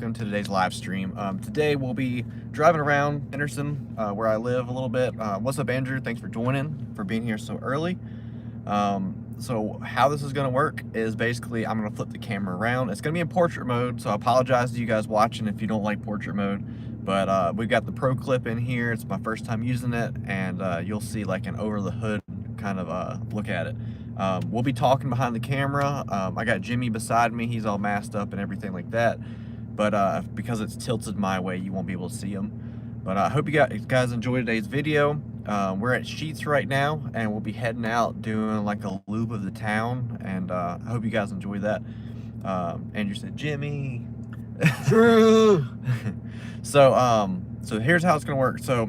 welcome to today's live stream. Today we'll be driving around Henderson, where I live a little bit. What's up, Andrew? Thanks for joining, for being here so early. So how this is going to work is basically I'm going to flip the camera around. It's going to be in portrait mode, so I apologize to you guys watching if you don't like portrait mode. But we've got the Pro Clip in here. It's my first time using it, and you'll see like an over the hood kind of look at it. We'll be talking behind the camera. I got Jimmy beside me. He's all masked up and everything like that. But because it's tilted my way, you won't be able to see him. But I hope you guys enjoyed today's video. We're at Sheetz right now, and we'll be heading out doing like a loop of the town. And I hope you guys enjoy that. Andrew said, Jimmy. True. So here's how it's gonna work. So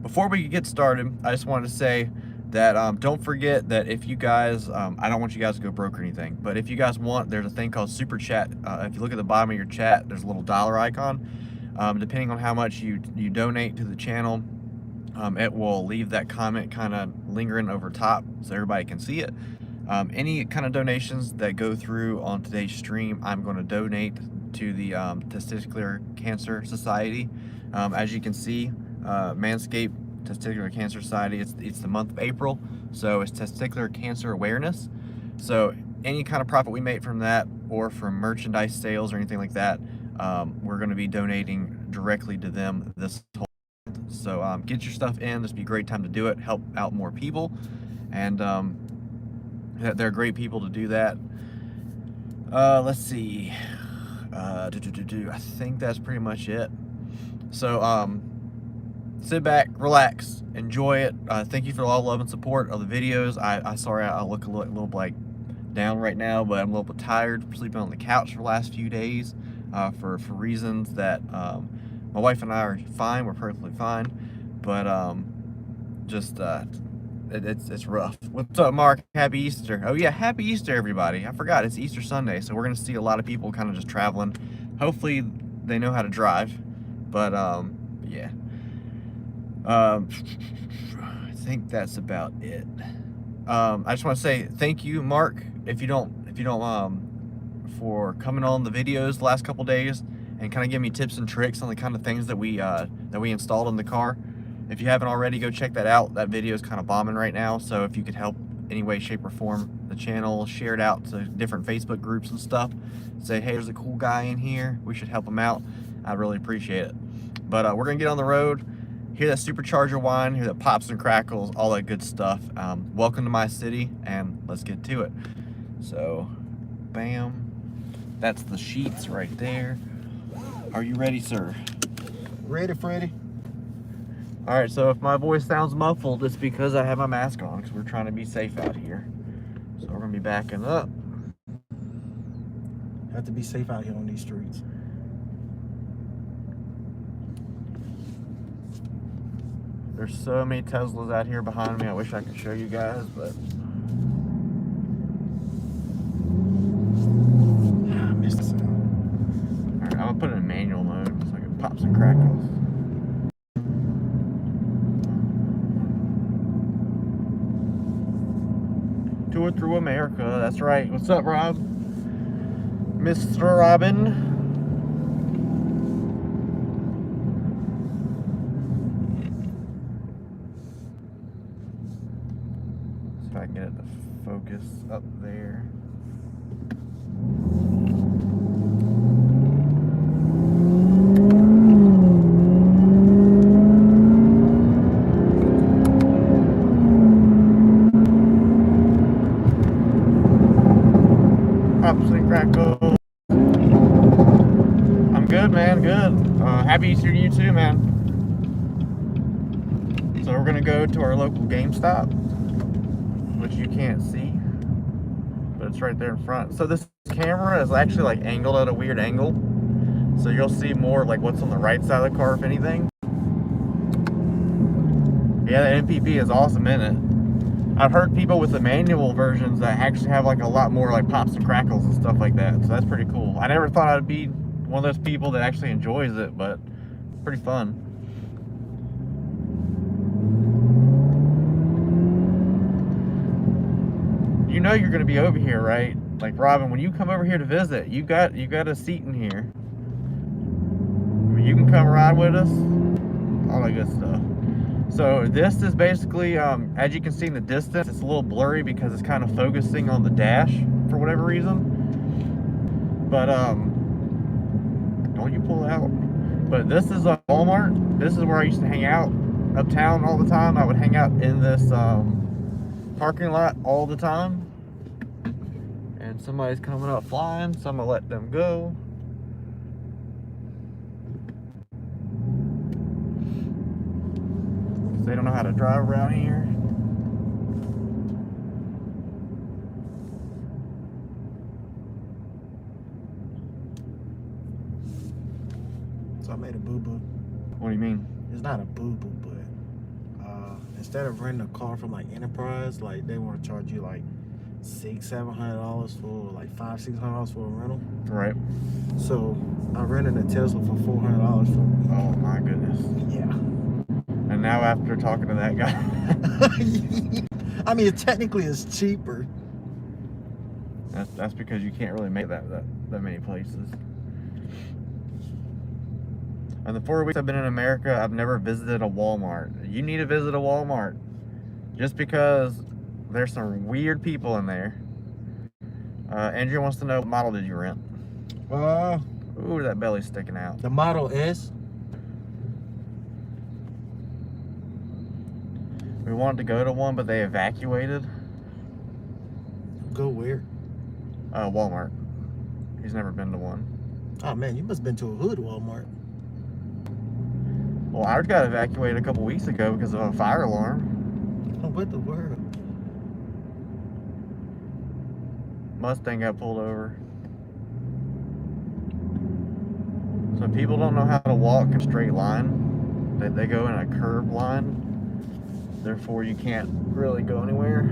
before we get started, I just wanted to say that don't forget that if you guys, I don't want you guys to go broke or anything, but if you guys want, there's a thing called Super Chat. If you look at the bottom of your chat, there's a little dollar icon. Depending on how much you donate to the channel, it will leave that comment kind of lingering over top so everybody can see it. Any kind of donations that go through on today's stream, I'm going to donate to the Testicular Cancer Society. As you can see, Manscaped Testicular Cancer Society, it's the month of April, so it's Testicular Cancer Awareness. So any kind of profit we make from that, or from merchandise sales or anything like that, we're going to be donating directly to them this whole month. So get your stuff in. This would be a great time to do it, help out more people, and they're great people to do that. Let's see, I think that's pretty much it. So sit back, relax, enjoy it. Thank you for all love and support of the videos. I sorry I look a little like down right now, but I'm a little bit tired from sleeping on the couch for the last few days for reasons that my wife and I are fine. We're perfectly fine, but it's rough. What's up, Mark? Happy Easter. Oh yeah, happy Easter, everybody. I forgot it's Easter Sunday, so we're gonna see a lot of people kind of just traveling. Hopefully they know how to drive, but yeah. I think that's about it. I just want to say thank you, Mark, if you don't for coming on the videos the last couple days and kind of giving me tips and tricks on the kind of things that we installed in the car. If you haven't already, go check that out. That video is kind of bombing right now, so if you could help any way, shape, or form the channel, share it out to different Facebook groups and stuff, say, hey, there's a cool guy in here, we should help him out, I'd really appreciate it. But we're gonna get on the road, hear that supercharger whine, hear that pops and crackles, all that good stuff. Welcome to my city, and let's get to it. So, bam, that's the Sheetz right there. Are you ready, sir? Ready, Freddy? All right, so if my voice sounds muffled, it's because I have my mask on, because we're trying to be safe out here. So we're gonna be backing up. Have to be safe out here on these streets. There's so many Teslas out here behind me. I wish I could show you guys, but I missed the sound. all right, I'm gonna put it in manual mode so I can pop some crackles. Tour through America. That's right. What's up, Rob? Mr. Robin. If I can get it to focus up there. Pops and crackles. I'm good, man. Good. Happy Easter to you too, man. So we're gonna go to our local GameStop, which you can't see, but it's right there in front. So this camera is actually like angled at a weird angle, so you'll see more like what's on the right side of the car, if anything. Yeah, the MPP is awesome in it. I've heard people with the manual versions that actually have like a lot more like pops and crackles and stuff like that, so that's pretty cool. I never thought I'd be one of those people that actually enjoys it, but it's pretty fun. You know you're gonna be over here, right? Like Robin, when you come over here to visit, you got a seat in here. you can come ride with us, all that good stuff. So this is basically, as you can see in the distance, it's a little blurry because it's kind of focusing on the dash for whatever reason. But don't you pull out. But this is a Walmart. This is where I used to hang out uptown all the time. I would hang out in this parking lot all the time. And somebody's coming up flying, so I'm gonna let them go. They don't know how to drive around here. So I made a boo-boo. What do you mean? It's not a boo-boo, but instead of renting a car from like Enterprise, like they want to charge you like $600-700 for like $500-600 for a rental. Right. So I rented a Tesla for $400 for me. Oh my goodness. Yeah. And now after talking to that guy. I mean, technically it's cheaper. That's because you can't really make that many places. In the 4 weeks I've been in America, I've never visited a Walmart. You need to visit a Walmart. Just because there's some weird people in there. Andrea wants to know, what model did you rent? Ooh, that belly's sticking out. The Model S. We wanted to go to one, but they evacuated. Go where? Walmart. He's never been to one. Oh man, you must have been to a hood Walmart. Well, ours got evacuated a couple weeks ago because of a fire alarm. Oh, what the world? Mustang got pulled over. So people don't know how to walk in a straight line. They go in a curved line. Therefore, you can't really go anywhere.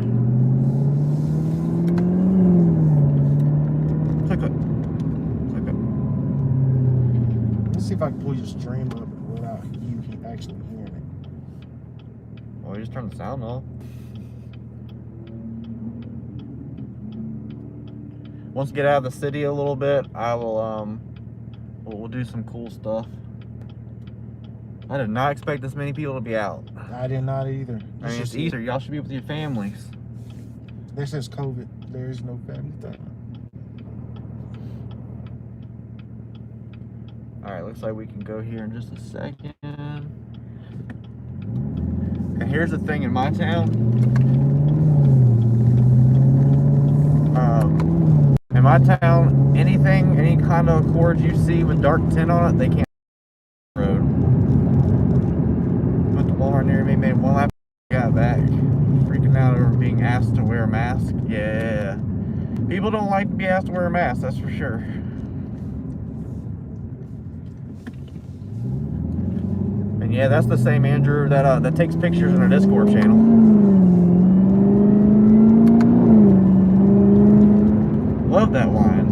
Click up. Click up. Let's see if I can pull your stream up without you actually hearing it. Well, you just turn the sound off. Once we get out of the city a little bit, I will, we'll do some cool stuff. I did not expect this many people to be out. I did not either. I mean, it's Easter. Y'all should be with your families. This is COVID. There is no family time. All right, looks like we can go here in just a second. And here's the thing in my town. In my town, any kind of Accord you see with dark tint on it, they can't road. Put the Walmart near me, made one lap, got back. Freaking out over being asked to wear a mask. Yeah. People don't like to be asked to wear a mask, that's for sure. And yeah, that's the same Andrew that takes pictures in our Discord channel. Love that line.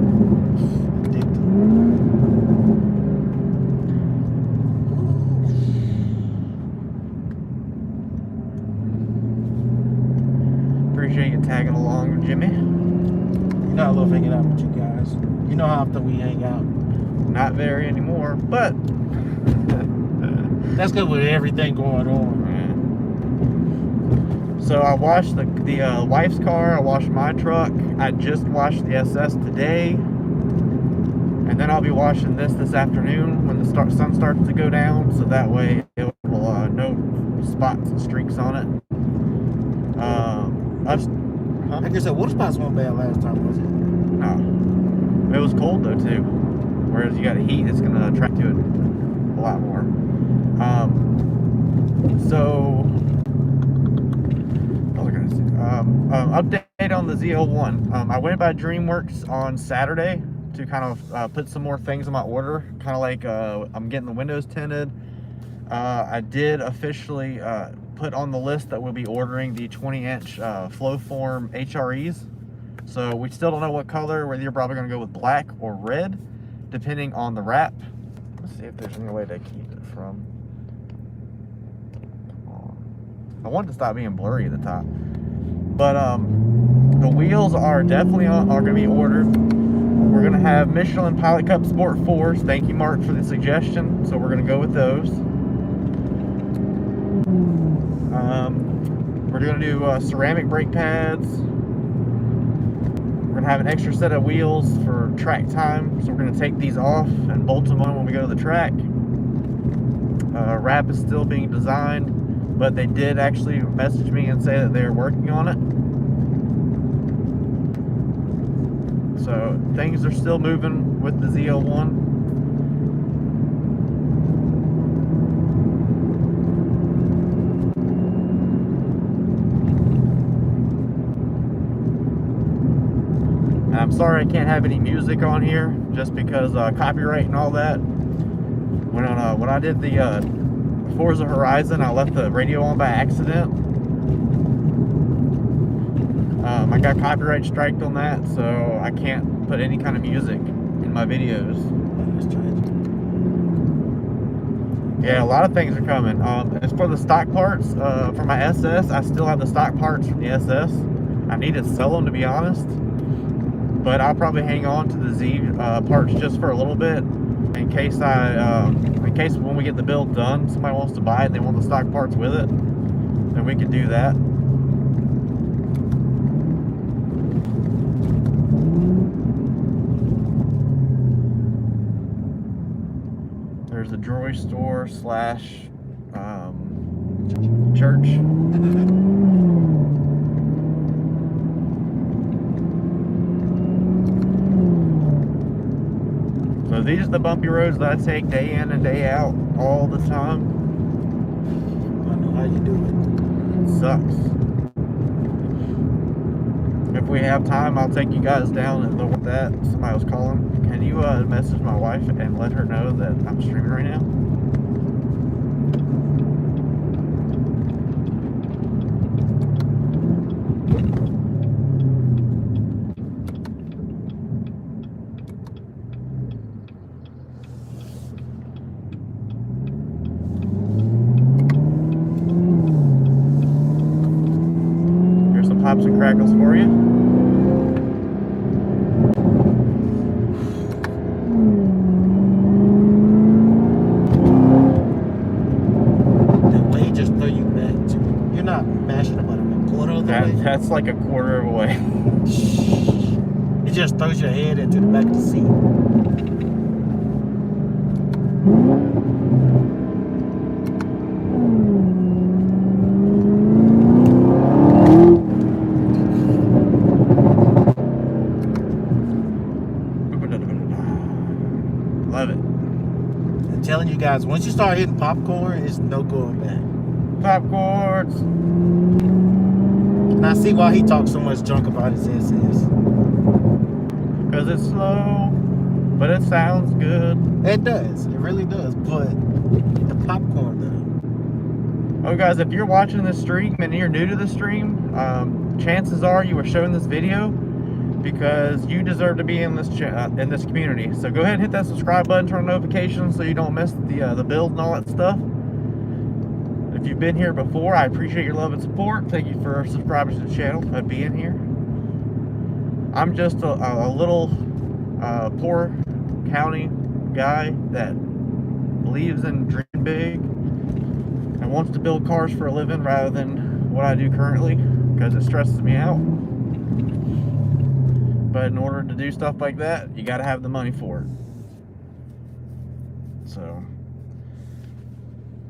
Appreciate you tagging along, Jimmy. You know I love hanging out with you guys. You know how often we hang out. Not very anymore, but that's good with everything going on. So I washed the wife's car, I washed my truck, I just washed the SS today, and then I'll be washing this afternoon when the sun starts to go down, so that way it will no spots and streaks on it. Like I said, water spots weren't bad last time, was it? No. It was cold though too, whereas you got heat, it's going to attract to it a lot more. Update on the ZL1. I went by DreamWorks on Saturday to kind of put some more things on my order. Kind of like I'm getting the windows tinted. I did officially put on the list that we'll be ordering the 20-inch Flowform HREs. So we still don't know what color, whether you're probably going to go with black or red, depending on the wrap. Let's see if there's any way to keep it from. Come on. I want it to stop being blurry at the top. But the wheels are definitely going to be ordered. We're we're gonna have Michelin Pilot Cup Sport 4s. Thank you, Mark, for the suggestion. So we're gonna go with those. We're gonna do ceramic brake pads. We're gonna have an extra set of wheels for track time. So we're gonna take these off and bolt them on when we go to the track. Wrap is still being designed, but they did actually message me and say that they're working on it. So things are still moving with the ZL1. And I'm sorry I can't have any music on here just because copyright and all that. When I did the Forza Horizon, I left the radio on by accident. I got copyright striked on that, so I can't put any kind of music in my videos. Yeah, a lot of things are coming. As for the stock parts for my SS, I still have the stock parts from the SS. I need to sell them, to be honest, but I'll probably hang on to the Z parts just for a little bit in case when we get the build done, somebody wants to buy it and they want the stock parts with it, then we can do that. There's a jewelry store slash church. So these are the bumpy roads that I take day in and day out all the time. I know how you do it. It sucks. If we have time, I'll take you guys down and look at that. Somebody was calling. Can you message my wife and let her know that I'm streaming right now? Here's some pops and crackles for you. That's like a quarter of a way. It just throws your head into the back of the seat. Love it. I'm telling you guys, once you start hitting popcorn, it's no going back. Popcorns. And I see why he talks so much junk about his SS. Because it's slow, but it sounds good. It does. It really does. But the popcorn, though. Oh, guys, if you're watching this stream and you're new to the stream, chances are you were shown this video because you deserve to be in this community. So go ahead and hit that subscribe button, turn on notifications so you don't miss the build and all that stuff. If you've been here before, I appreciate your love and support. Thank you for subscribing to the channel and being here. I'm just a little poor county guy that believes in dreaming big and wants to build cars for a living rather than what I do currently because it stresses me out. But in order to do stuff like that, you got to have the money for it. So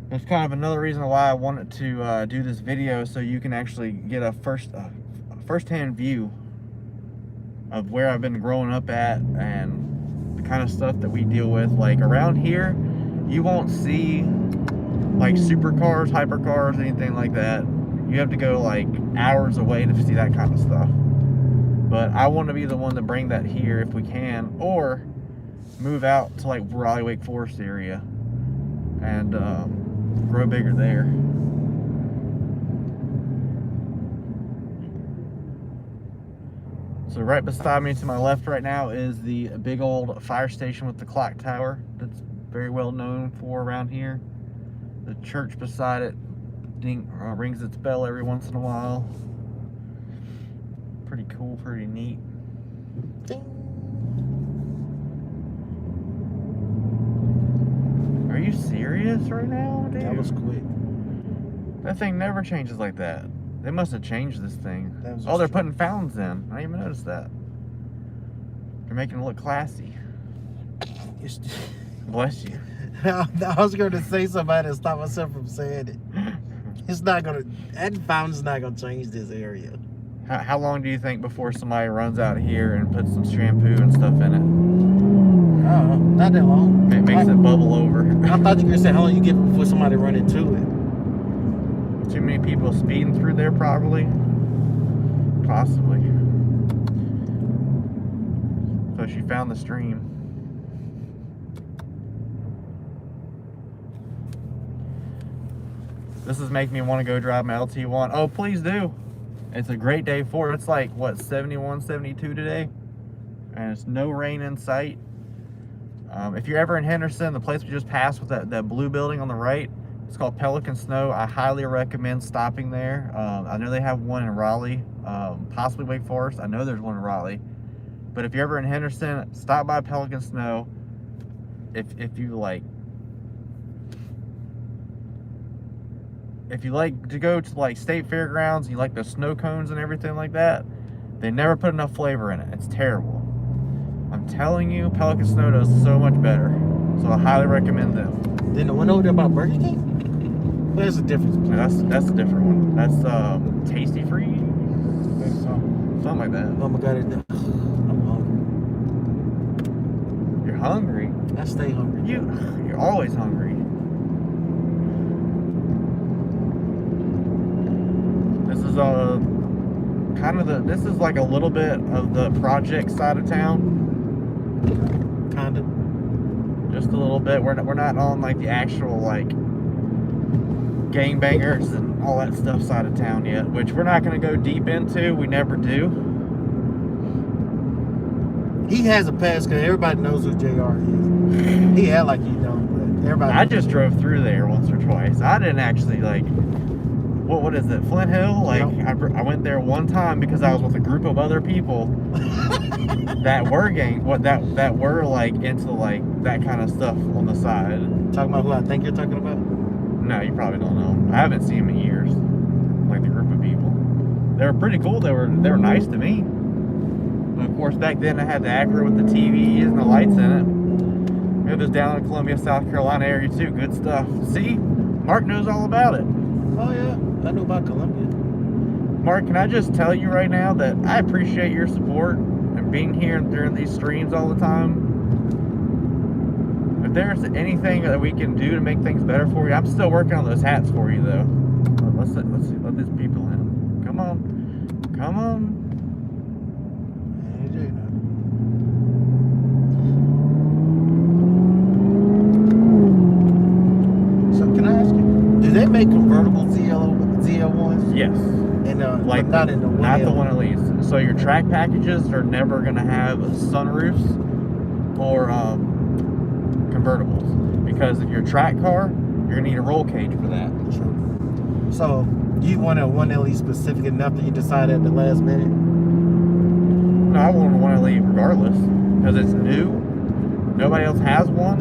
that's kind of another reason why I wanted to do this video, so you can actually get a first-hand view of where I've been growing up at and the kind of stuff that we deal with. Like around here, you won't see like supercars, hypercars, anything like that. You have to go like hours away to see that kind of stuff. But I want to be the one to bring that here if we can, or move out to like Raleigh, Wake Forest area and grow bigger there. So right beside me to my left right now is the big old fire station with the clock tower that's very well known for around here. The church beside it rings its bell every once in a while. Pretty cool, pretty neat. serious right now, dude? That was quick. That thing never changes like that. They must have changed this thing. Oh, they're putting fountains in. I didn't even notice that. They're making it look classy. Bless you. I was going to say something to stop myself from saying it. It's not going to, that fountain's not going to change this area. How long do you think before somebody runs out here and puts some shampoo and stuff in it? Oh, not that long. It makes it bubble over. I thought you were going to say how long you get before somebody run into it. Too many people speeding through there, probably. Possibly. So she found the stream. This is making me want to go drive my LT1. Oh, please do. It's a great day for it. It's like, what, 71, 72 today? And it's no rain in sight. If you're ever in Henderson, the place we just passed with that blue building on the right, it's called Pelican Snow. I highly recommend stopping there. I know they have one in Raleigh, possibly Wake Forest. I know there's one in Raleigh. But if you're ever in Henderson, stop by Pelican Snow. If you like to go to like state fairgrounds, you like the snow cones and everything like that, they never put enough flavor in it. It's terrible. I'm telling you, Pelican Snow does so much better. So I highly recommend them. Then the one over there about Burger King? Where's the difference? That's a different one. That's Tasty Freeze. Something like that. Oh my God, I'm hungry. You're hungry? I stay hungry. You're always hungry. This is this is like a little bit of the project side of town. Kinda. Just a little bit. We're not on like the actual like gangbangers and all that stuff side of town yet, which we're not going to go deep into. We never do. He has a pass because everybody knows who JR is. He act like he don't, but everybody. I just drove through there once or twice. I didn't actually like. What is it? Flint Hill? Like yep. I went there one time because I was with a group of other people that were that were like into like that kind of stuff on the side. Talking about who I think you're talking about? No, you probably don't know. I haven't seen them in years. Like the group of people. They were pretty cool. They were nice to me. But of course, back then I had the Acura with the TVs and the lights in it. It was down in Columbia, South Carolina area too. Good stuff. See, Mark knows all about it. Oh yeah, I know about Columbia. Mark, can I just tell you right now that I appreciate your support and being here during these streams all the time. If there's anything that we can do to make things better for you, I'm still working on those hats for you though. Let's see, let these people in. Come on. Come on. So can I ask you, do they make convertible ZL1s? Yes. And like but not in the 1L. Not the one at least. So your track packages are never gonna have sunroofs or convertibles, because if you're a track car, you're gonna need a roll cage for that. True. So you want a 1LE specific enough that you decide at the last minute? No, I want a 1LE regardless, because it's new. Nobody else has one,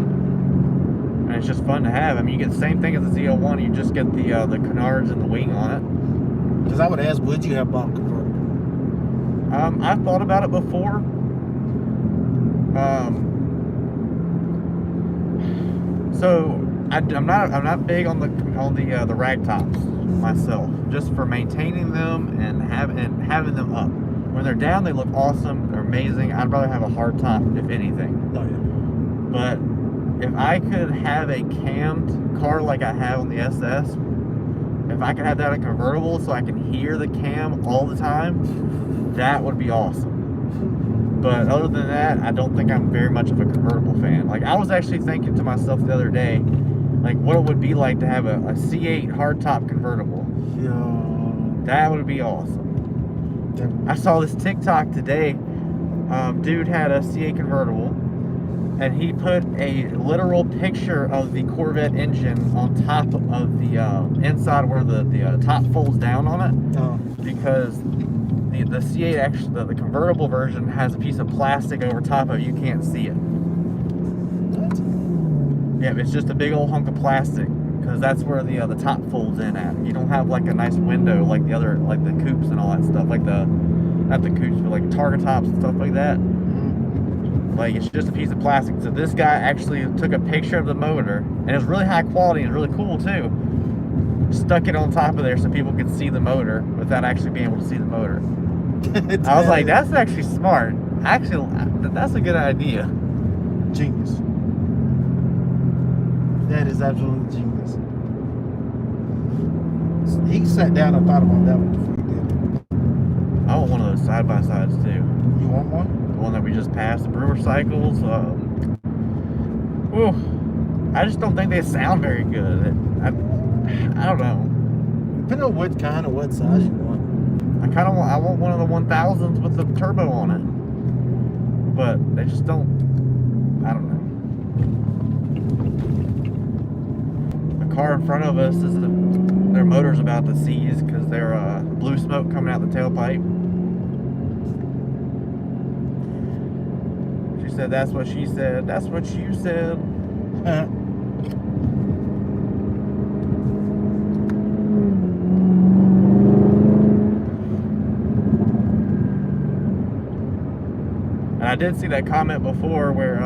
and it's just fun to have. I mean, you get the same thing as the ZL1. You just get the canards and the wing on it. Because I would ask, would you have bought convertible? I've thought about it before. So I'm not big on the rag tops myself, just for maintaining them and having them up. When they're down, they look awesome. They're amazing. I'd rather have a hard top, if anything. Oh yeah. But if I could have a cammed car like I have on the SS, if I could have that in a convertible so I can hear the cam all the time, that would be awesome. But other than that, I don't think I'm very much of a convertible fan. Like, I was actually thinking to myself the other day, like, what it would be like to have a C8 hardtop convertible. Yo. That would be awesome. I saw this TikTok today. Dude had a C8 convertible, and he put a literal picture of the Corvette engine on top of the inside where the top folds down on it. Oh. Because the C8 actually, the convertible version, has a piece of plastic over top of it. You can't see it. What? Yeah, it's just a big old hunk of plastic, because that's where the top folds in at. You don't have like a nice window like the other, like the coupes and all that stuff, like the, not the coupes, but like targa tops and stuff like that. Like, it's just a piece of plastic. So this guy actually took a picture of the motor, and it was really high quality and really cool too. Stuck it on top of there so people could see the motor without actually being able to see the motor. I was like, that's actually smart. Actually, that's a good idea. Genius. That is absolutely genius. He sat down and thought about that one before he did it. I want one of those side-by-sides too. You want one? The one that we just passed, the Brewer Cycles. Whew, I just don't think they sound very good. I don't know. Depending on what kind of what size you want. I want one of the 1000s with the turbo on it. But they just don't, I don't know. The car in front of us is their motor's about to seize because there's blue smoke coming out the tailpipe. She said, that's what she said. That's what you said. And I did see that comment before where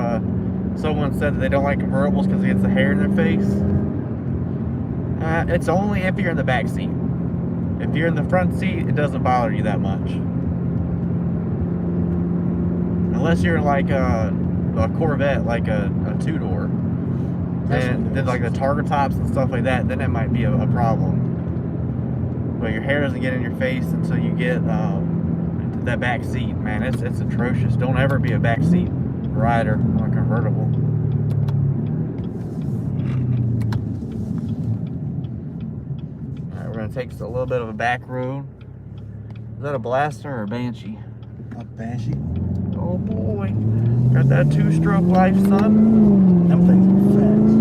someone said that they don't like convertibles because it gets the hair in their face. It's only if you're in the back seat. If you're in the front seat, it doesn't bother you that much. Unless you're like a Corvette, like a two-door. And then like the targa tops and stuff like that, then it might be a problem. But your hair doesn't get in your face until you get into that back seat. Man, it's atrocious. Don't ever be a back seat rider on a convertible. Alright, we're gonna take a little bit of a back road. Is that a Blaster or a Banshee? A Banshee. Oh boy, got that two-stroke life, son. Them things are fast.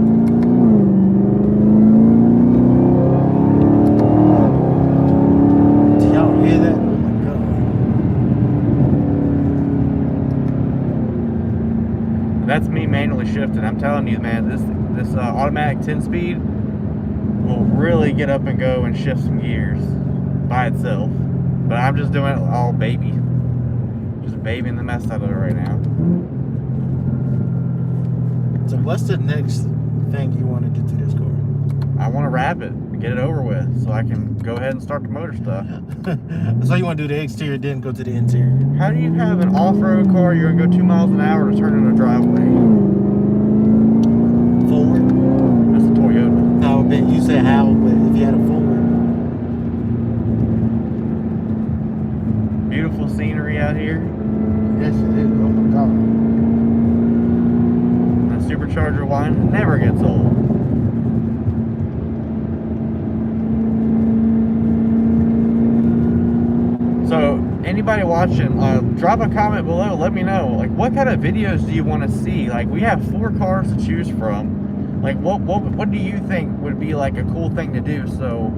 Do y'all hear that? Oh my God. That's me manually shifting. I'm telling you, man, this automatic 10-speed will really get up and go and shift some gears by itself. But I'm just doing it all baby. Just babying the mess out of it right now. So what's the next thing you want to do to this car? I want to wrap it and get it over with so I can go ahead and start the motor stuff. So you want to do the exterior, then go to the interior? How do you have an off-road car, you're going to go 2 miles an hour to turn in a driveway? Forward? That's a Toyota. No, but you said how, but if you had a forward. Beautiful scenery out here. Yes, it is. Oh my God. That supercharger whine never gets old. So, anybody watching, drop a comment below. Let me know, like, what kind of videos do you want to see? Like, we have 4 cars to choose from. Like, what do you think would be like a cool thing to do? So,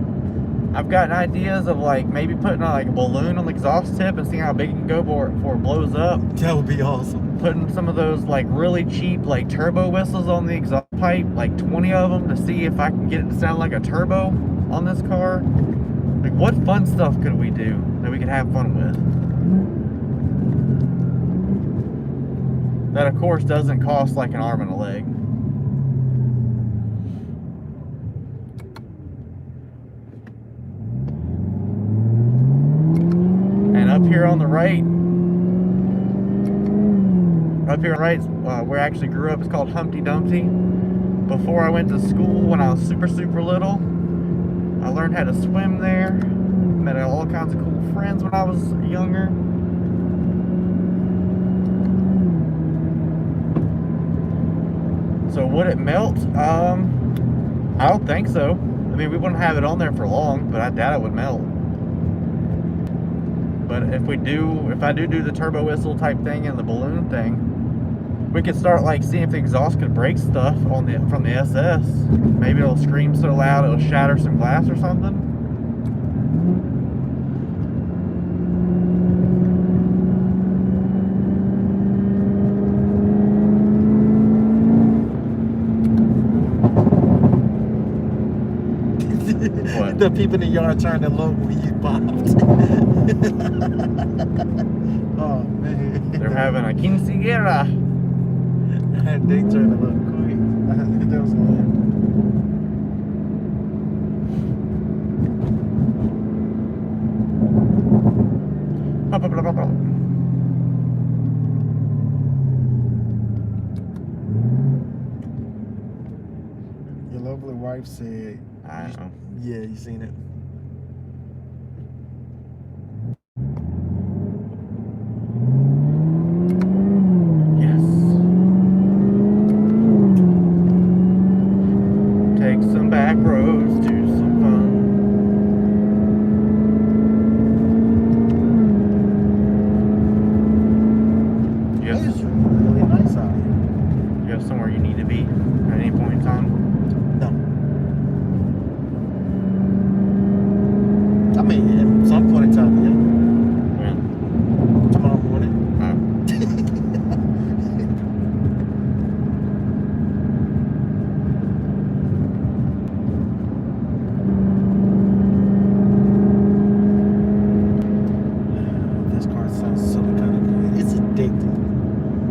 I've gotten ideas of like maybe putting like a balloon on the exhaust tip and seeing how big it can go before it blows up. That would be awesome. Putting some of those like really cheap like turbo whistles on the exhaust pipe, like 20 of them, to see if I can get it to sound like a turbo on this car. Like, what fun stuff could we do that we could have fun with? That of course doesn't cost like an arm and a leg. Up here on the right, where I actually grew up, is called Humpty Dumpty. Before I went to school, when I was super little, I learned how to swim there. Met all kinds of cool friends when I was younger. So would it melt? I don't think so. I mean, we wouldn't have it on there for long, but I doubt it would melt. But if I do the turbo whistle type thing and the balloon thing, we could start like seeing if the exhaust could break stuff from the SS. Maybe it'll scream so loud it'll shatter some glass or something. What? The people in the yard turned to look when you popped. Oh man. They're having a quinceañera. They turned to look quick. That was hilarious. Your lovely wife said, I don't know. yeah, you seen it. Yes. Take some back roads, do some fun. Yes. It's really nice out here. You have somewhere you need to be at any point in time? No. I mean, at some point in time, yeah. When? Tomorrow morning. This car sounds so kind of good. It's addicting.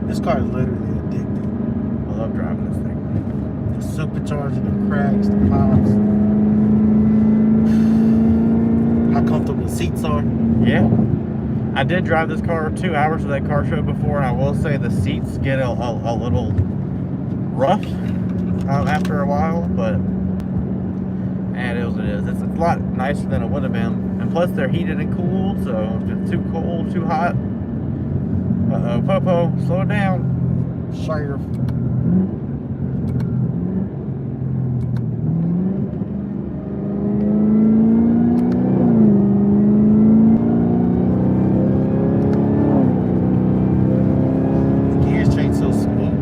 This car is literally addicting. I love driving this thing. The supercharger, the cracks, the pops. How comfortable the seats are. Yeah. I did drive this car 2 hours to that car show before, and I will say the seats get a little rough after a while, but and it is what it is. It's a lot nicer than it would have been. And plus they're heated and cooled, so if it's too cold, too hot. Uh-oh, Popo, slow it down. Shire. The gears change so smooth.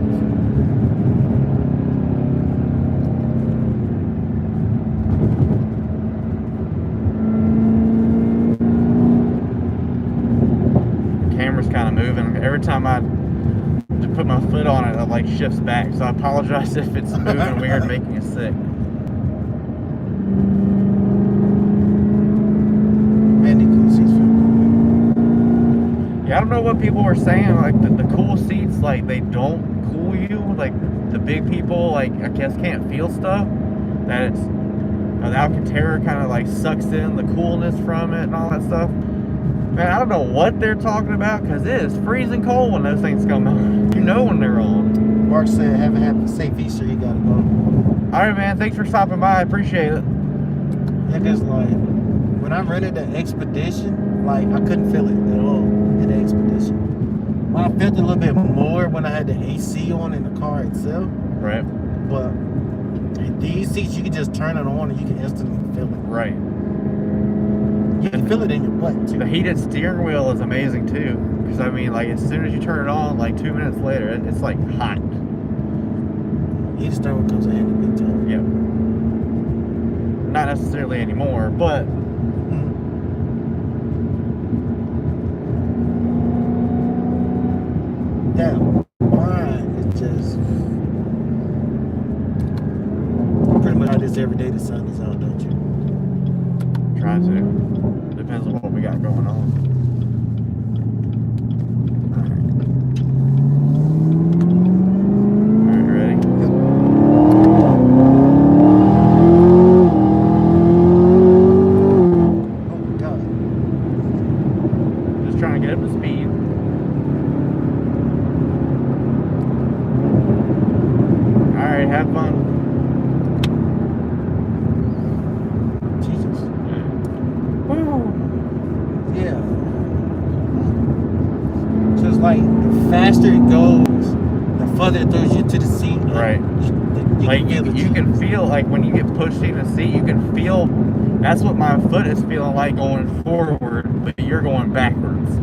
The camera's kind of moving. Every time I put my foot on it, it like shifts back. So I apologize if it's moving weird, making you sick. Man, the cool seats feel good. Yeah, I don't know what people were saying. Like the cool seats, like they don't cool you. Like the big people, like I guess can't feel stuff. That it's the Alcantara kind of like sucks in the coolness from it and all that stuff. Man, I don't know what they're talking about because it is freezing cold when those things come on. You know when they're on. Mark said, have a happy, safe Easter. You gotta go. All right, man. Thanks for stopping by. I appreciate it. Yeah, cause like when I rented the Expedition, like I couldn't feel it at all in the Expedition. Well, I felt it a little bit more when I had the AC on in the car itself. Right. But these seats, you can just turn it on and you can instantly feel it. Right. You can feel it in your butt too. The heated steering wheel is amazing too. Because I mean, like as soon as you turn it on, like 2 minutes later, it's like hot. Heated steering wheel comes in handy big time. Yeah. Not necessarily anymore, but that wine is just pretty much like this every day the sun is out, don't you? try to. Depends on what we got going on. Alright, ready? Oh my God. Just trying to get up to speed. Alright, have fun. Jesus. Woo. Yeah. So it's like the faster it goes, the further it throws you to the seat. Right. You can feel like when you get pushed in the seat, you can feel. That's what my foot is feeling like going forward, but you're going backwards.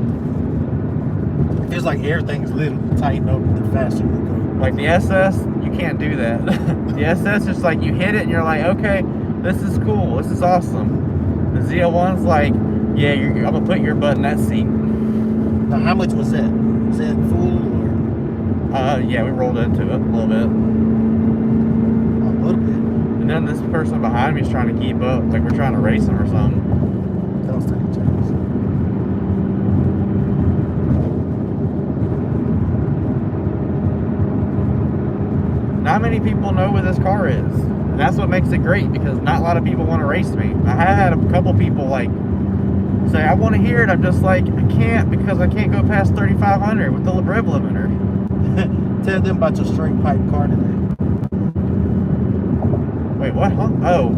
It feels like everything's literally tightened up the faster you go. Like the SS, you can't do that. The SS just like you hit it and you're like, okay, this is cool, this is awesome. The ZL1's like, yeah, I'm gonna put your butt in that seat. Now, how much was that? Was that full or? Yeah, we rolled into it a little bit. A little bit. And then this person behind me is trying to keep up, like we're trying to race him or something. Don't take a chance. Not many people know what this car is. And that's what makes it great, because not a lot of people want to race me. I have had a couple people like say, I want to hear it. I'm just like, I can't, because I can't go past 3,500 with the rev limiter. Tell them about your straight pipe car today. Wait, what? Huh? Oh.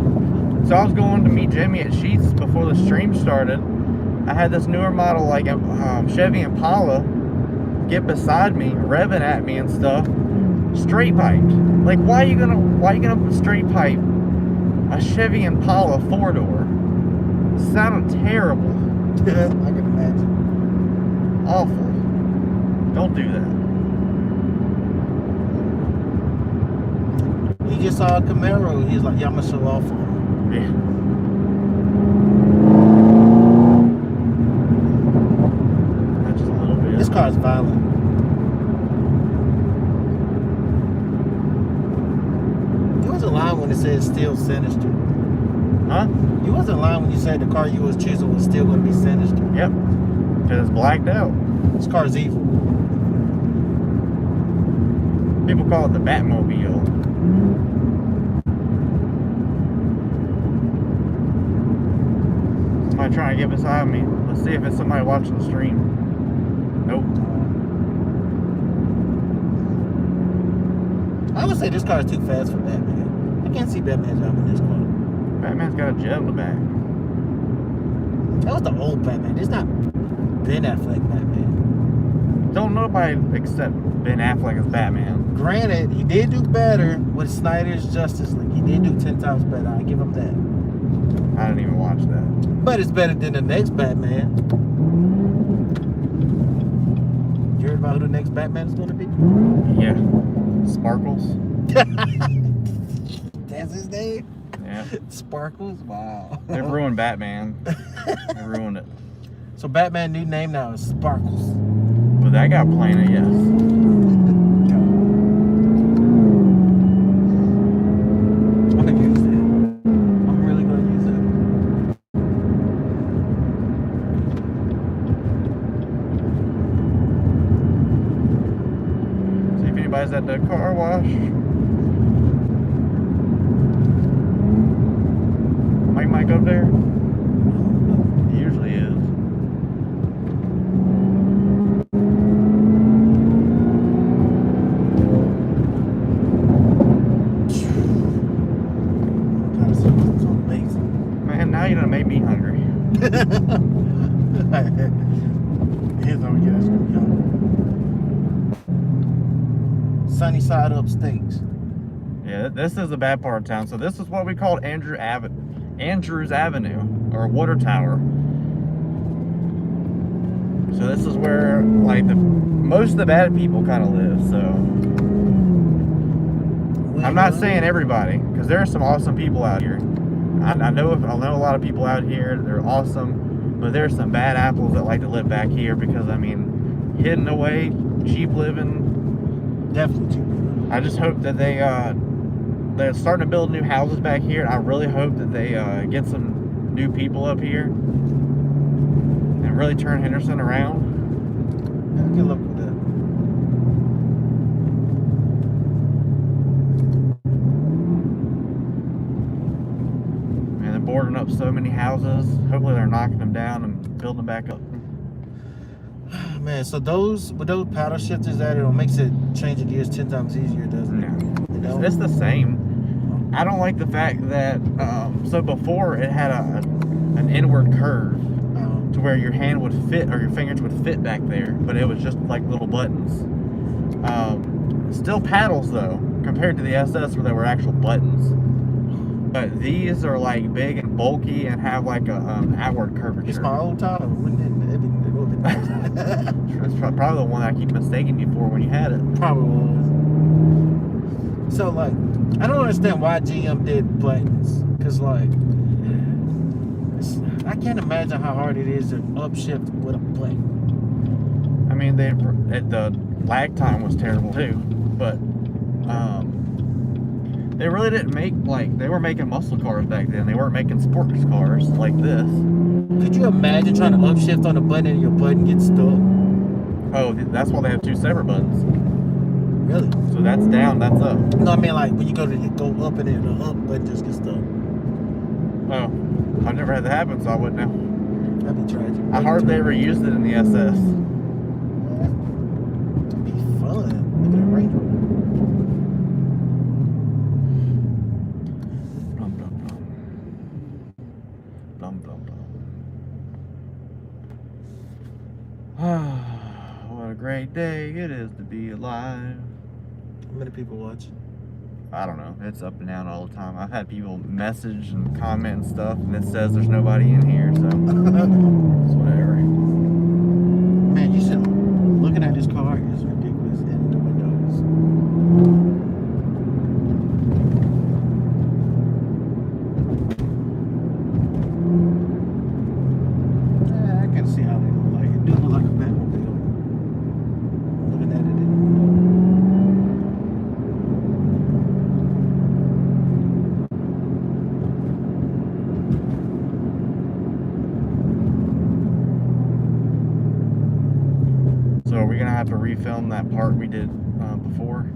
So I was going to meet Jimmy at Sheets before the stream started. I had this newer model, like Chevy Impala, get beside me, revving at me and stuff. Straight piped. Like, why are you gonna straight pipe a Chevy Impala 4-door? Sounded terrible. I can imagine. Awful. Don't do that. He just saw a Camaro. He's like, yeah, I'm gonna show off on him. Yeah. That's just a little bit. This car's violent. You wasn't lying when it said still sinister. Huh? You wasn't lying when you said the car you was choosing was still going to be sinister. Yep. Because it's blacked out. This car's evil. People call it the Batmobile. Somebody trying to get beside me. Let's see if it's somebody watching the stream. Nope. I would say this car is too fast for Batman. I can't see Batman driving this car. Batman's got a jet in the back. That was the old Batman. It's not Ben Affleck Batman. Don't nobody except Ben Affleck as Batman. Granted, he did do better with Snyder's Justice League. He did do 10 times better. I give him that. I didn't even watch that. But it's better than the next Batman. You heard about who the next Batman is going to be? Yeah. Sparkles. That's his name? Yeah. Sparkles? Wow. They've ruined Batman. They ruined it. So Batman's new name now is Sparkles. With that guy playing it, yes. I'm gonna use that. I'm really gonna use See if anybody's at the car wash. Mike up there? He usually is. Man, now you're gonna make me hungry. Here's how we get us gonna go. Sunny side up steaks. Yeah, this is the bad part of town. So this is what we called Andrews Avenue, or Water Tower. So this is where like most of the bad people kind of live. So I'm not saying everybody, because there are some awesome people out here. I know a lot of people out here. They're awesome, but there's some bad apples that like to live back here because I mean, hidden away, cheap living. Definitely cheap. I just hope that they're starting to build new houses back here, and I really hope that they get some new people up here and really turn Henderson around. Yeah, I can look with that. Man, they're boarding up so many houses. Hopefully they're knocking them down and building them back up. Man, so with those paddle shifters that it makes it change the gears 10 times easier, doesn't it? No, it's the same. I don't like the fact that so before it had an inward curve to where your hand would fit or your fingers would fit back there, but it was just like little buttons. Still paddles though, compared to the SS where there were actual buttons. But these are like big and bulky and have like a outward curvature. It's my old Tahoe. It's probably the one I keep mistaking you for when you had it. Probably was. So like, I don't understand why GM did buttons, cause like, I can't imagine how hard it is to upshift with a button. I mean, the lag time was terrible too, but They really didn't make, like, they were making muscle cars back then. They weren't making sports cars like this. Could you imagine trying to upshift on a button and your button gets stuck? Oh, that's why they have 2 separate buttons. Really? So that's down, that's up. No, I mean like when you go up and then the up button just gets stuck. Oh, I've never had that happen, so I wouldn't know. That'd be tragic. I hardly ever used it in the SS. That'd be fun. Look at that Range Rover. Dum, dum, dum. Dum, dum, dum. What a great day it is to be alive. How many people watch? I don't know. It's up and down all the time. I've had people message and comment and stuff, and it says there's nobody in here, so it's whatever. Man, you should. Looking at this car is ridiculous, and the windows. Yeah, I can see how they look like. It do look like a Batmobile. Looking at it in the window. So are we gonna have to refilm that part we did before?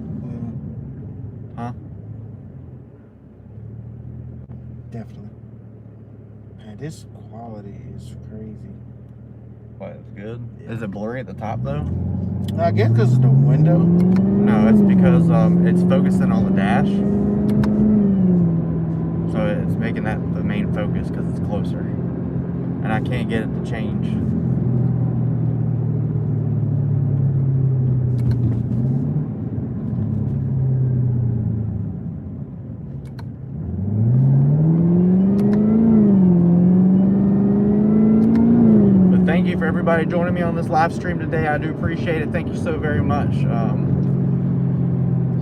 Huh? Definitely. Man, this quality is crazy. What, it's good? Yeah. Is it blurry at the top though? I guess because of the window. No, it's because it's focusing on the dash. So it's making that the main focus because it's closer. And I can't get it to change. Thank you for everybody joining me on this live stream today. I do appreciate it. Thank you so very much.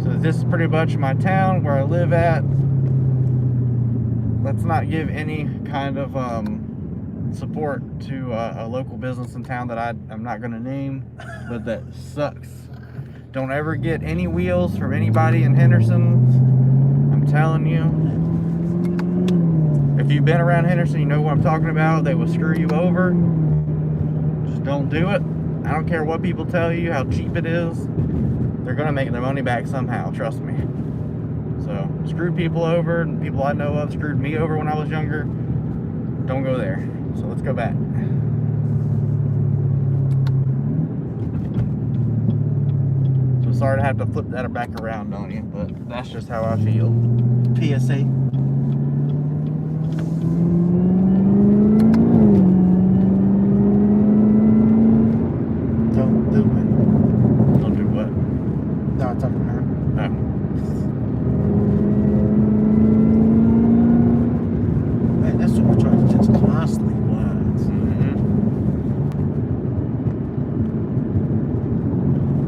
So this is pretty much my town where I live at. Let's not give any kind of support to a local business in town that I'm not going to name, but that sucks. Don't ever get any wheels from anybody in Henderson. I'm telling you. If you've been around Henderson, you know what I'm talking about. They will screw you over. Just don't do it. I don't care what people tell you, how cheap it is. They're going to make their money back somehow, trust me. So, screw people over, and people I know of screwed me over when I was younger. Don't go there. So, let's go back. So, sorry to have to flip that back around on you, but that's just how I feel. PSA. Don't do it. Don't do what? No, I'm talking to her. Oh. Man, that supercharger just constantly whines.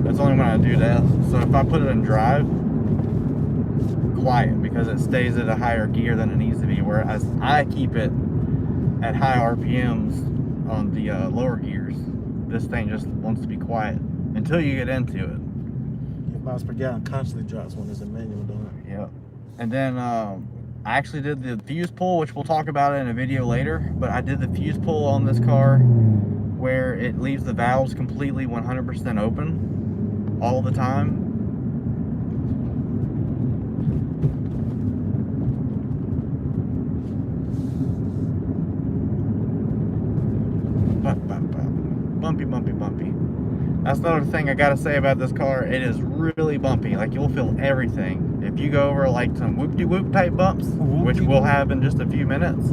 That's only when I do that. So if I put it in drive, quiet, because it stays at a higher gear than it needs to be, whereas I keep it at high RPMs on the lower gears. This thing just wants to be quiet until you get into it. Your miles per gallon constantly drops when there's a manual doing it. Yep. And then I actually did the fuse pull, which we'll talk about in a video later, but I did the fuse pull on this car where it leaves the valves completely 100% open all the time. Bumpy, bumpy, bumpy. That's another thing I gotta say about this car. It is really bumpy. Like, you'll feel everything. If you go over like some whoop-de-whoop type bumps, which we'll have in just a few minutes,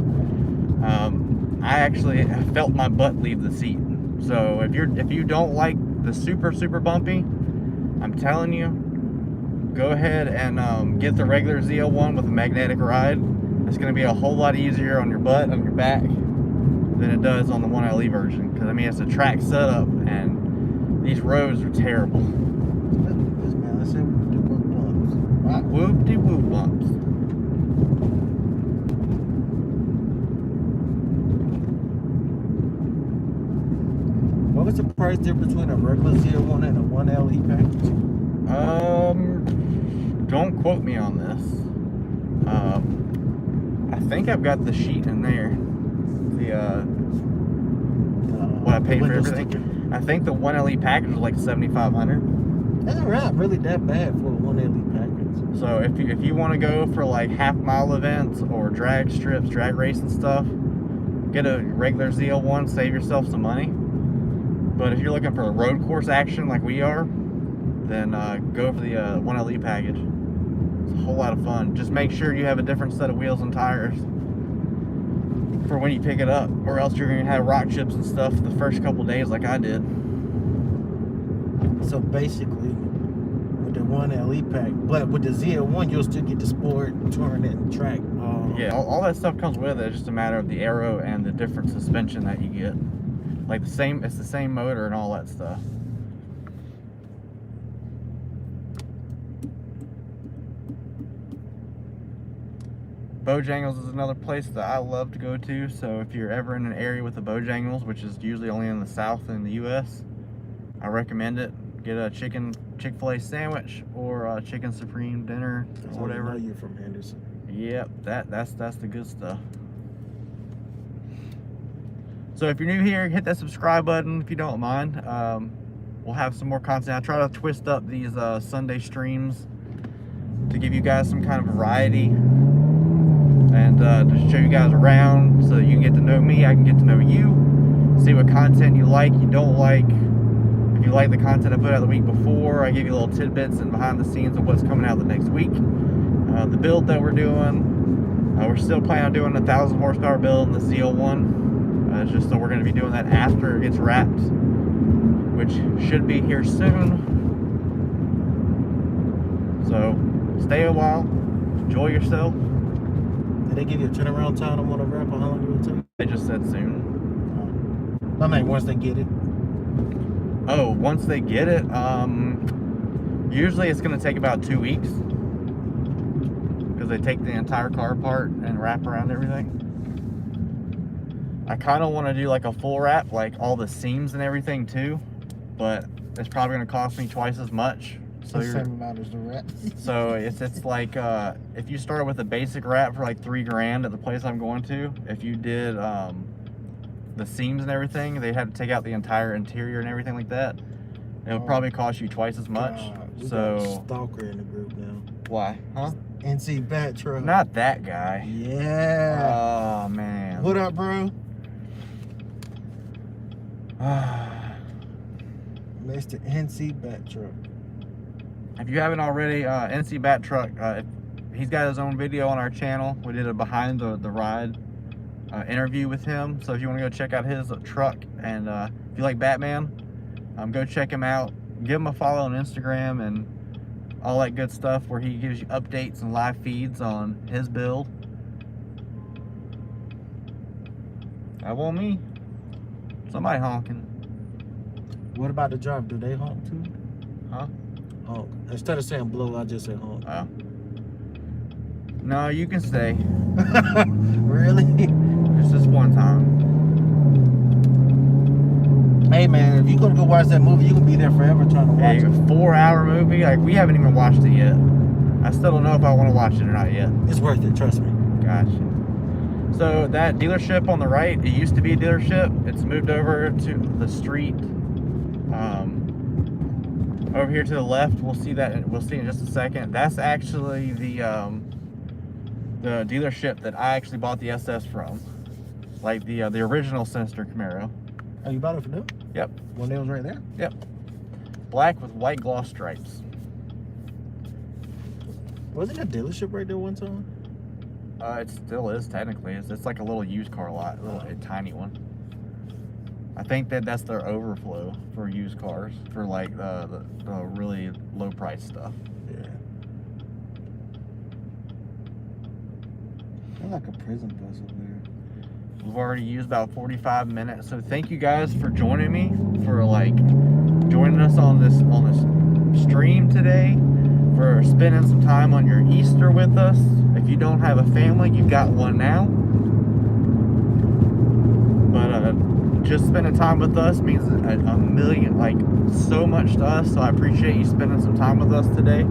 I actually felt my butt leave the seat. So if you don't like the super bumpy, I'm telling you, go ahead and get the regular ZL1 with a magnetic ride. It's gonna be a whole lot easier on your butt, on your back, than it does on the 1LE version, because I mean it's a track setup and these roads are terrible. Let's say whoop-de-whoop bumps. Whoop-de-whoop bumps. What was the price difference between a regular ZL1 and a 1LE package? Don't quote me on this. I think I've got the sheet in there. What I paid for everything. Sticker. I think the 1LE package was like $7,500. That's not really that bad for a 1LE package. So if you want to go for like half-mile events or drag strips, drag racing stuff, get a regular ZL1, save yourself some money. But if you're looking for a road course action like we are, then go for the 1LE package. It's a whole lot of fun. Just make sure you have a different set of wheels and tires for when you pick it up, or else you're going to have rock chips and stuff the first couple days like I did. So basically, with the 1LE pack, but with the ZL1, you'll still get the sport, touring, and track. Yeah, all that stuff comes with it. It's just a matter of the aero and the different suspension that you get. Like it's the same motor and all that stuff. Bojangles is another place that I love to go to. So if you're ever in an area with a Bojangles, which is usually only in the South in the U.S., I recommend it. Get a Chick-fil-A sandwich or a chicken supreme dinner or whatever. I know you're from Henderson. Yep, that's the good stuff. So if you're new here, hit that subscribe button if you don't mind. We'll have some more content. I try to twist up these Sunday streams to give you guys some kind of variety and to show you guys around so that you can get to know me, I can get to know you, see what content you like, you don't like. If you like the content I put out the week before, I give you little tidbits and behind the scenes of what's coming out the next week. The build that we're doing, we're still planning on doing a 1,000 horsepower build in the ZL1. It's just so we're going to be doing that after it gets wrapped, which should be here soon. So stay a while, enjoy yourself. Did they give you a turnaround time on the wrap, or how long it will take? They just said soon. I mean, once they get it. Oh, once they get it, usually it's going to take about 2 weeks. Because they take the entire car apart and wrap around everything. I kind of want to do like a full wrap, like all the seams and everything too. But it's probably going to cost me twice as much. So the same amount as the wrap. So it's like if you start with a basic wrap for like $3,000 at the place I'm going to, if you did the seams and everything, they had to take out the entire interior and everything like that. It would probably cost you twice as much. We So got a stalker in the group now. Why? Huh? NC Bat Truck. Not that guy. Yeah. Oh man. What up, bro? Mr. NC Bat Truck. If you haven't already, NC Bat Truck, he's got his own video on our channel. We did a behind the ride interview with him. So if you want to go check out his truck, and if you like Batman, go check him out. Give him a follow on Instagram and all that good stuff, where he gives you updates and live feeds on his build. That wasn't me. Somebody honking. What about the driver? Do they honk too? Huh? Honk. Instead of saying blow, I just say honk. Oh. No, you can stay. Really? It's just one time. Hey man, if you're gonna go watch that movie, you can be there forever trying to watch it. A 4-hour movie? Like, we haven't even watched it yet. I still don't know if I want to watch it or not yet. It's worth it, trust me. Gotcha. So that dealership on the right, it used to be a dealership. It's moved over to the street. Over here to the left, we'll see that. We'll see in just a second. That's actually the dealership that I actually bought the SS from, like the original Sinister Camaro. Oh, you bought it for them? Yep. One that was right there? Yep. Black with white gloss stripes. Wasn't that dealership right there one time? It still is technically. It's like a little used car lot, a tiny one. I think that's their overflow for used cars, for like the really low price stuff. Yeah. They're like a prison bus over there. We've already used about 45 minutes, so thank you guys for joining me, for like joining us on this stream today, for spending some time on your Easter with us. If you don't have a family, you've got one now. But just spending time with us means a million, like so much to us. So I appreciate you spending some time with us today.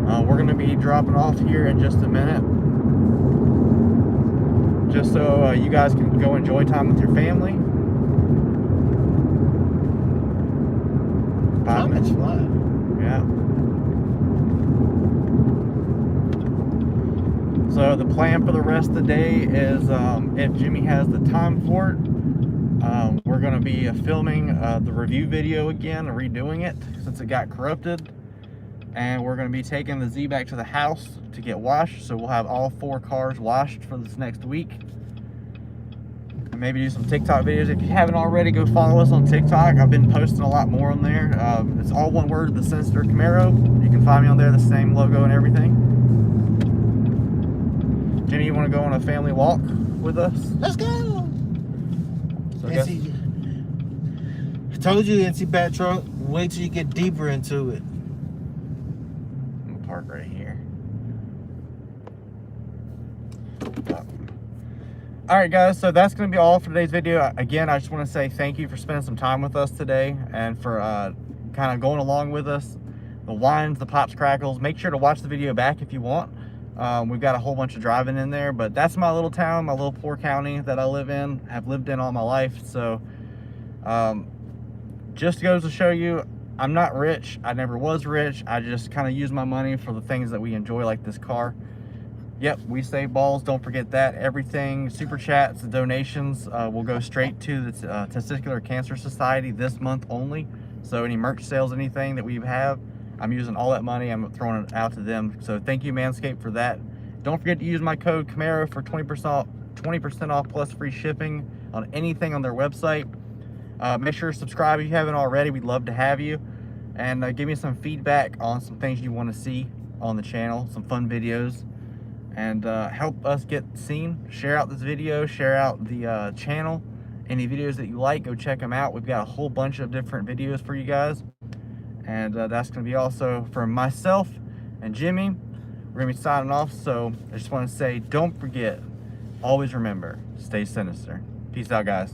We're going to be dropping off here in just a minute, just so you guys can go enjoy time with your family. How much fun? Yeah. So the plan for the rest of the day is, if Jimmy has the time for it, we're going to be filming the review video again and redoing it since it got corrupted. And we're going to be taking the Z back to the house to get washed. So we'll have all 4 cars washed for this next week. And maybe do some TikTok videos. If you haven't already, go follow us on TikTok. I've been posting a lot more on there. It's all one word, the Sinister Camaro. You can find me on there, the same logo and everything. Jimmy, you want to go on a family walk with us? Let's go. So I told you, NC Bat Truck, wait till you get deeper into it. I'm gonna park right here. All right, guys, so that's going to be all for today's video. Again, I just want to say thank you for spending some time with us today and for kind of going along with us. The whines, the pops, crackles. Make sure to watch the video back if you want. We've got a whole bunch of driving in there, but that's my little town, my little poor county that I live in, have lived in all my life. So just goes to show you, I'm not rich. I never was rich. I just kind of use my money for the things that we enjoy, like this car. Yep, we save balls. Don't forget that. Everything, super chats, donations will go straight to the Testicular Cancer Society this month only. So any merch sales, anything that we have, I'm using all that money. I'm throwing it out to them. So thank you, Manscaped, for that. Don't forget to use my code Camaro for 20% off plus free shipping on anything on their website. Make sure to subscribe if you haven't already. We'd love to have you. And give me some feedback on some things you want to see on the channel, some fun videos. And help us get seen. Share out this video, share out the channel. Any videos that you like, go check them out. We've got a whole bunch of different videos for you guys. And that's going to be also for myself and Jimmy. We're going to be signing off. So I just want to say, don't forget, always remember, stay sinister. Peace out, guys.